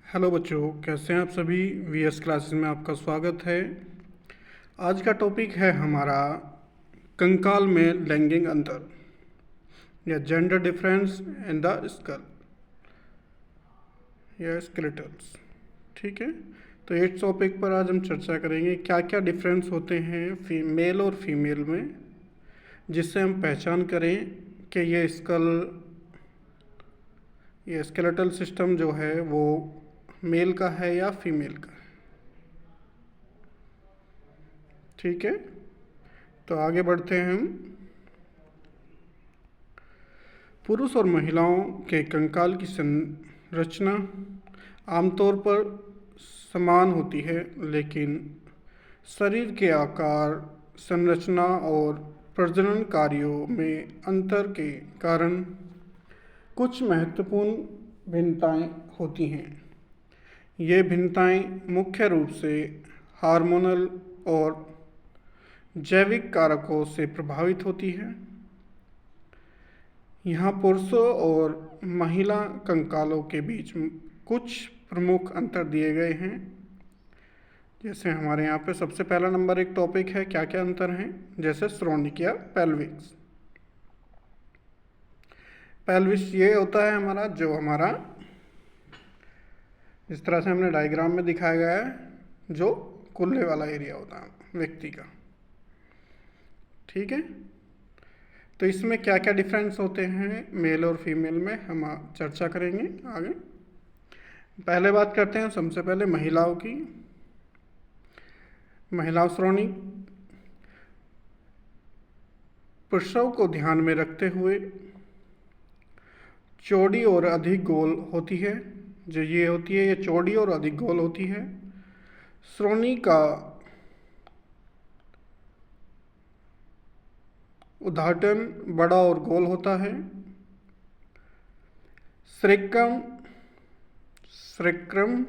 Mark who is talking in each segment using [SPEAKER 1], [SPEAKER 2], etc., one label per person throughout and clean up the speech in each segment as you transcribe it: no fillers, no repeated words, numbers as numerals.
[SPEAKER 1] Hello बच्चों, कैसे हैं आप सभी। वीएस क्लासेस में आपका स्वागत है। आज का टॉपिक है हमारा कंकाल में लैंगिक अंतर या gender difference in the skull या स्केलेटल्स। ठीक है, तो इस टॉपिक पर आज हम चर्चा करेंगे क्या क्या डिफरेंस होते हैं मेल और फीमेल में, जिससे हम पहचान करें कि ये स्केलेटल सिस्टम जो है वो मेल का है या फीमेल का है। ठीक है, तो आगे बढ़ते हैं हम। पुरुष और महिलाओं के कंकाल की संरचना आमतौर पर समान होती है, लेकिन शरीर के आकार, संरचना और प्रजनन कार्यों में अंतर के कारण कुछ महत्वपूर्ण भिन्नताएं होती हैं। ये भिन्नताएं मुख्य रूप से हार्मोनल और जैविक कारकों से प्रभावित होती हैं। यहाँ पुरुषों और महिला कंकालों के बीच कुछ प्रमुख अंतर दिए गए हैं। जैसे हमारे यहाँ पे सबसे पहला नंबर एक टॉपिक है क्या क्या अंतर हैं, जैसे श्रोणिक या पेल्विक्स। पेल्विस ये होता है हमारा इस तरह से हमने डायग्राम में दिखाया गया है, जो कुल्ले वाला एरिया होता है व्यक्ति का। ठीक है, तो इसमें क्या क्या डिफरेंस होते हैं मेल और फीमेल में हम चर्चा करेंगे आगे। पहले बात करते हैं सबसे पहले महिलाओं की। महिलाओं श्रोणिक प्रसव को ध्यान में रखते हुए चौड़ी और अधिक गोल होती है। जो ये होती है ये चौड़ी और अधिक गोल होती है। श्रोणि का उद्घाटन बड़ा और गोल होता है। श्रेक्रम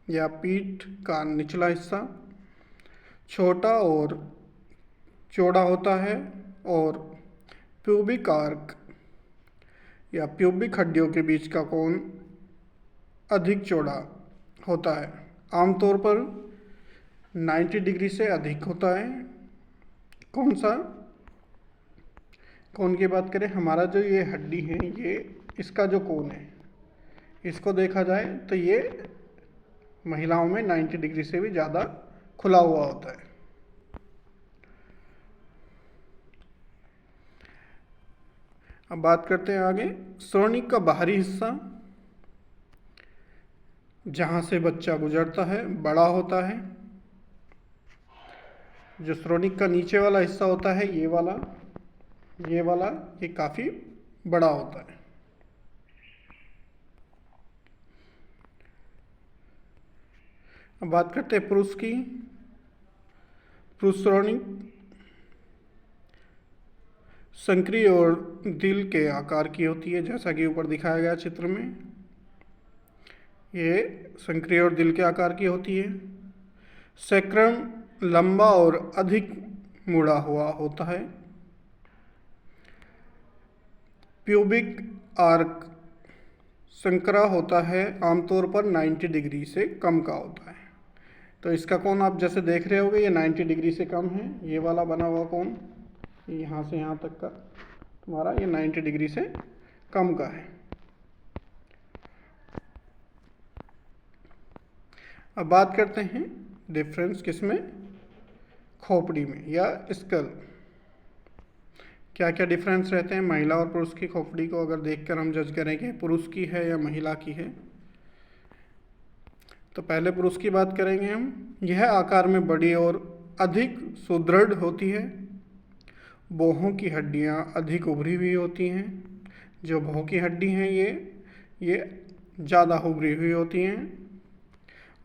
[SPEAKER 1] या पीठ का निचला हिस्सा छोटा और चौड़ा होता है और प्यूबिक आर्क या प्यूबिक हड्डियों के बीच का कोण अधिक चौड़ा होता है, आमतौर पर 90 डिग्री से अधिक होता है। कौन सा कोण की बात करें, हमारा जो ये हड्डी है, ये इसका जो कोण है, इसको देखा जाए तो ये महिलाओं में 90 डिग्री से भी ज़्यादा खुला हुआ होता है। अब बात करते हैं आगे। श्रोणिक का बाहरी हिस्सा जहाँ से बच्चा गुजरता है बड़ा होता है। जो श्रोणिक का नीचे वाला हिस्सा होता है ये काफ़ी बड़ा होता है। अब बात करते हैं पुरुष की। पुरुष श्रोणिक संक्रिय और दिल के आकार की होती है, जैसा कि ऊपर दिखाया गया चित्र में। ये संक्रिय और दिल के आकार की होती है। सैक्रम लंबा और अधिक मुड़ा हुआ होता है। प्यूबिक आर्क संकरा होता है, आमतौर पर 90 डिग्री से कम का होता है। तो इसका कोण आप जैसे देख रहे होगे ये 90 डिग्री से कम है। ये वाला बना हुआ कोण यहाँ से यहाँ तक का तुम्हारा ये 90 डिग्री से कम का है। अब बात करते हैं डिफरेंस किसमें, खोपड़ी में या स्कल। क्या क्या डिफरेंस रहते हैं महिला और पुरुष की खोपड़ी को अगर देखकर हम जज करें कि पुरुष की है या महिला की है। तो पहले पुरुष की बात करेंगे हम। यह आकार में बड़ी और अधिक सुदृढ़ होती है। भौहों की हड्डियां अधिक उभरी हुई होती हैं। जो भौं की हड्डी हैं ये ज़्यादा उभरी हुई होती हैं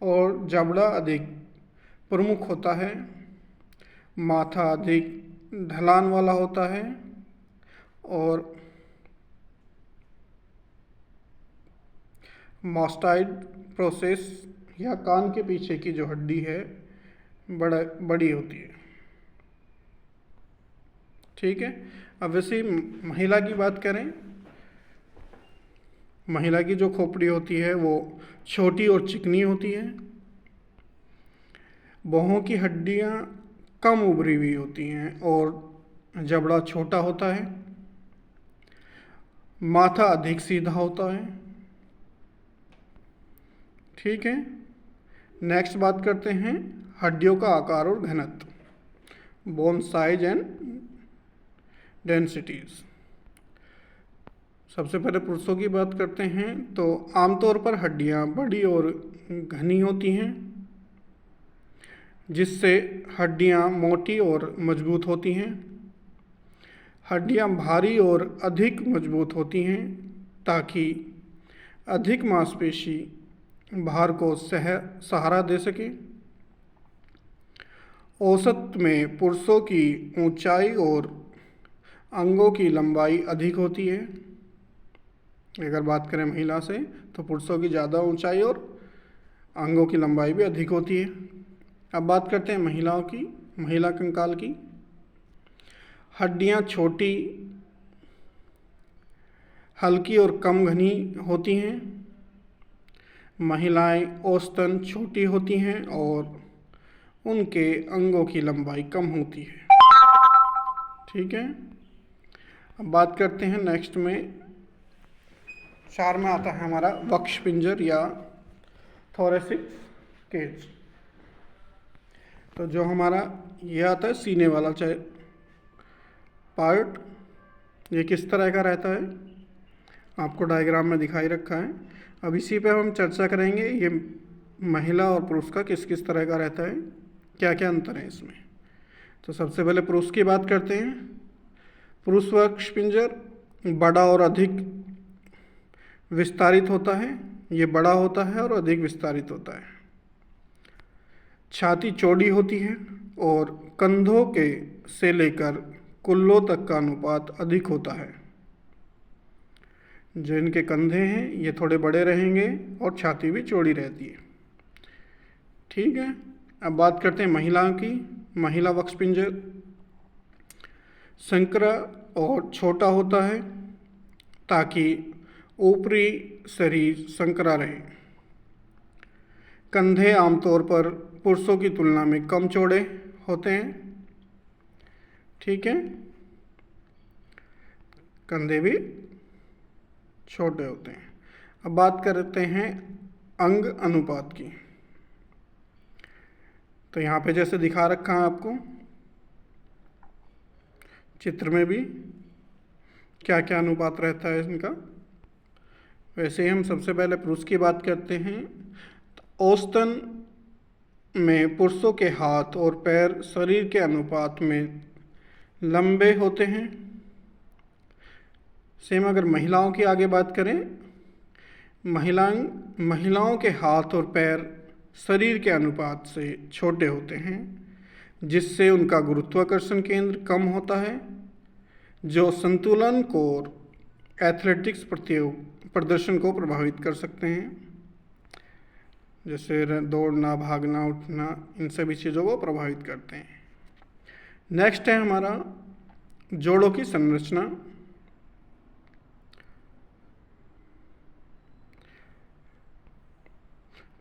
[SPEAKER 1] और जबड़ा अधिक प्रमुख होता है। माथा अधिक ढलान वाला होता है और मास्टाइड प्रोसेस या कान के पीछे की जो हड्डी है बड़ी होती है। ठीक है, अब वैसे महिला की बात करें महिला की जो खोपड़ी होती है वो छोटी और चिकनी होती है। बाहों की हड्डियां कम उभरी हुई होती हैं और जबड़ा छोटा होता है। माथा अधिक सीधा होता है। ठीक है, नेक्स्ट बात करते हैं हड्डियों का आकार और घनत्व, बोन साइज एंड डेंसिटीज। सबसे पहले पुरुषों की बात करते हैं तो आमतौर पर हड्डियां बड़ी और घनी होती हैं, जिससे हड्डियां मोटी और मजबूत होती हैं। हड्डियां भारी और अधिक मजबूत होती हैं ताकि अधिक मांसपेशी भार को सहारा दे सके। औसत में पुरुषों की ऊंचाई और अंगों की लंबाई अधिक होती है। अगर बात करें महिला से तो पुरुषों की ज़्यादा ऊंचाई और अंगों की लंबाई भी अधिक होती है। अब बात करते हैं महिलाओं की, महिला कंकाल की। हड्डियां छोटी, हल्की और कम घनी होती हैं। महिलाएं औसतन छोटी होती हैं और उनके अंगों की लंबाई कम होती है। ठीक है, अब बात करते हैं नेक्स्ट में 4 में आता है हमारा वक्ष पिंजर या थोरेसिक केज। तो जो हमारा ये आता है सीने वाला पार्ट, ये किस तरह का रहता है आपको डायग्राम में दिखाई रखा है। अब इसी पे हम चर्चा करेंगे ये महिला और पुरुष का किस किस तरह का रहता है, क्या क्या अंतर है इसमें। तो सबसे पहले पुरुष की बात करते हैं। पुरुष वक्ष पिंजर बड़ा और अधिक विस्तारित होता है। ये बड़ा होता है और अधिक विस्तारित होता है। छाती चौड़ी होती है और कंधों के से लेकर कुल्लों तक का अनुपात अधिक होता है। जो इनके कंधे हैं ये थोड़े बड़े रहेंगे और छाती भी चौड़ी रहती है। ठीक है, अब बात करते हैं महिलाओं की। महिला वक्ष पिंजर संकरा और छोटा होता है ताकि ऊपरी शरीर संकरा रहे। कंधे आमतौर पर पुरुषों की तुलना में कम चौड़े होते हैं। ठीक है, कंधे भी छोटे होते हैं। अब बात करते हैं अंग अनुपात की। तो यहाँ पे जैसे दिखा रखा है आपको चित्र में भी क्या क्या अनुपात रहता है इनका। वैसे ही हम सबसे पहले पुरुष की बात करते हैं। तो औसतन में पुरुषों के हाथ और पैर शरीर के अनुपात में लंबे होते हैं। सेम अगर महिलाओं की आगे बात करें, महिलाओं के हाथ और पैर शरीर के अनुपात से छोटे होते हैं, जिससे उनका गुरुत्वाकर्षण केंद्र कम होता है, जो संतुलन को और एथलेटिक्स प्रदर्शन को प्रभावित कर सकते हैं, जैसे दौड़ना, भागना, उठना, इन सभी चीज़ों को प्रभावित करते हैं। नेक्स्ट है हमारा जोड़ों की संरचना।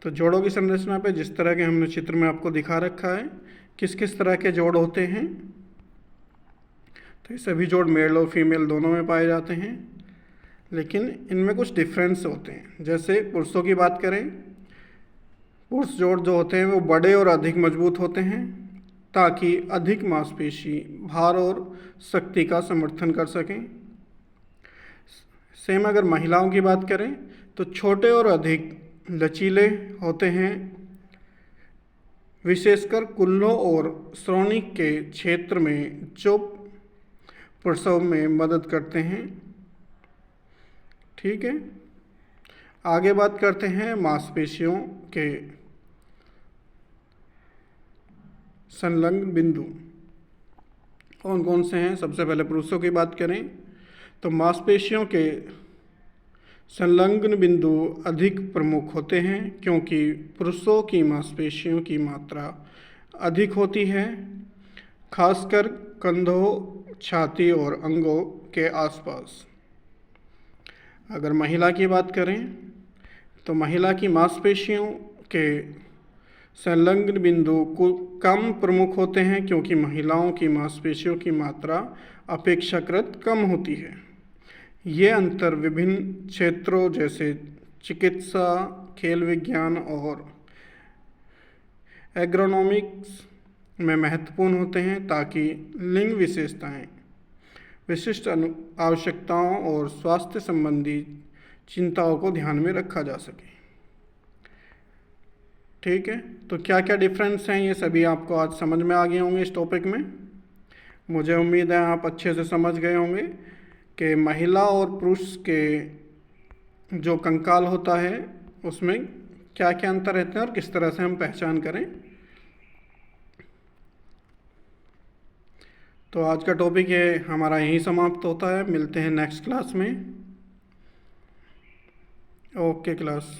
[SPEAKER 1] तो जोड़ों की संरचना पे जिस तरह के हमने चित्र में आपको दिखा रखा है किस किस तरह के जोड़ होते हैं। तो ये सभी जोड़ मेल और फीमेल दोनों में पाए जाते हैं, लेकिन इनमें कुछ डिफरेंस होते हैं। जैसे पुरुषों की बात करें, पुरुष जोड़ जो होते हैं वो बड़े और अधिक मजबूत होते हैं ताकि अधिक मांसपेशी भार और शक्ति का समर्थन कर सकें। सेम अगर महिलाओं की बात करें तो छोटे और अधिक लचीले होते हैं, विशेषकर कुल्लों और श्रोणिक के क्षेत्र में, जो प्रसव में मदद करते हैं। ठीक है, आगे बात करते हैं मांसपेशियों के संलग्न बिंदु कौन कौन से हैं। सबसे पहले पुरुषों की बात करें तो मांसपेशियों के संलग्न बिंदु अधिक प्रमुख होते हैं, क्योंकि पुरुषों की मांसपेशियों की मात्रा अधिक होती है, खासकर कंधों, छाती और अंगों के आसपास। अगर महिला की बात करें तो महिला की मांसपेशियों के संलग्न बिंदु को कम प्रमुख होते हैं क्योंकि महिलाओं की मांसपेशियों की मात्रा अपेक्षाकृत कम होती है। ये अंतर विभिन्न क्षेत्रों जैसे चिकित्सा, खेल विज्ञान और एग्रोनॉमिक्स में महत्वपूर्ण होते हैं ताकि लिंग विशेषताएं, विशिष्ट आवश्यकताओं और स्वास्थ्य संबंधी चिंताओं को ध्यान में रखा जा सके। ठीक है, तो क्या क्या डिफरेंस हैं ये सभी आपको आज समझ में आ गए होंगे इस टॉपिक में। मुझे उम्मीद है आप अच्छे से समझ गए होंगे कि महिला और पुरुष के जो कंकाल होता है उसमें क्या क्या अंतर रहते हैं और किस तरह से हम पहचान करें। तो आज का टॉपिक ये हमारा यहीं समाप्त होता है। मिलते हैं नेक्स्ट क्लास में। Okay class.